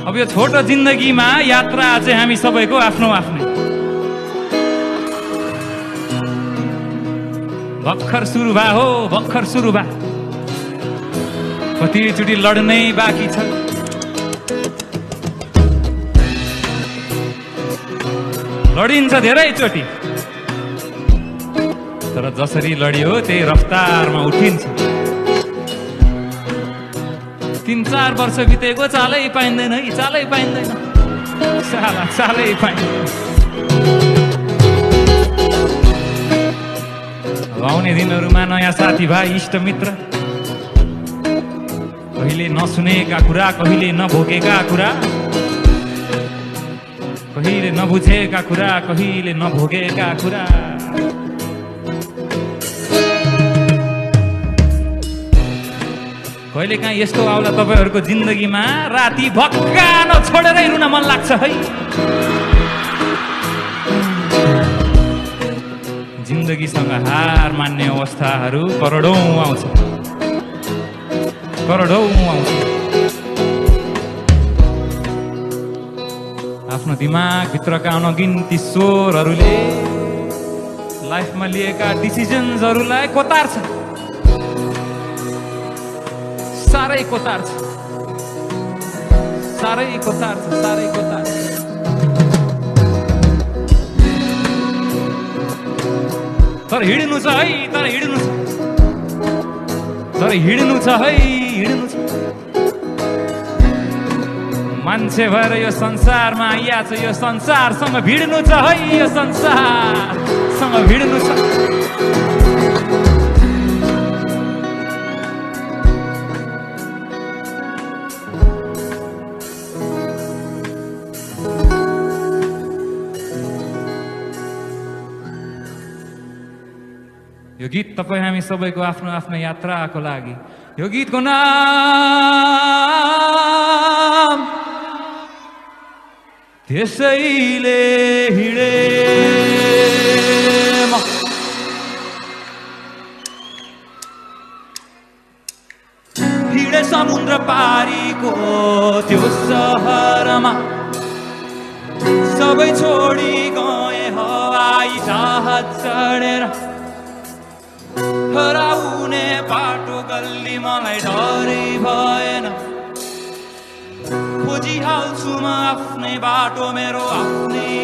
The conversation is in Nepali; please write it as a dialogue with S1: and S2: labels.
S1: अब यो छोटो जिन्दगीमा यात्रा चाहिँ हामी सबैको आफ्नो आफ्नै। भर्खर सुरु भा हो, भर्खर सुरु भा, कतिचोटि लड्नै बाँकी छ। लडिन्छ धेरैचोटि, तर जसरी लडियो त्यही रफ्तारमा उठिन्छ। 3-4 वर्ष बितेको चालै पाइँदैन, चालै पाइँदैन, चालै पाइँदैन। आउने दिनहरूमा नयाँ साथीभाइ, इष्टमित्र, कहिले नसुनेका कुरा, कहिले नभोगेका कुरा, कहिले नबुझेका कुरा, कहिले नभोगेका कुरा। कहिले काहीँ यस्तो आउला तपाईँहरूको जिन्दगीमा, राति भक्कानो छोडेरै रुन मन लाग्छ है। जिन्दगीसँग हार मान्ने अवस्थाहरू करोडौं आउँछ, करोडौं आउँछ। आफ्नो दिमागभित्रका अनगिन्ती स्वरहरूले लाइफमा लिएका डिसिजन्सहरूलाई कोतार्छ, साह्रै कोतार्छ, साह्रै कोतार्छ, साह्रै कोतार्छ। तर हिँड्नु छ है, तर हिँड्नु छ, तर हिँड्नु छ है, हिँड्नु छ। मान्छे भएर यो संसारमा आइया छ, यो संसारसँग भिड्नु छ है, यो संसारसँग भिड्नु छ। यो गीत तपाईँ हामी सबैको आफ्नो आफ्नो यात्राको लागि। यो गीतको नाम त्यसैले हिँडे म। हिँडे समुद्र पारीको त्यो सहरमा, सबै छोडी गए हवाई जहाज चढेर। हराउने बाटो गल्ली मलाई डरै भएन, खोजिहाल्छु म आफ्नै बाटो, मेरो आफ्नै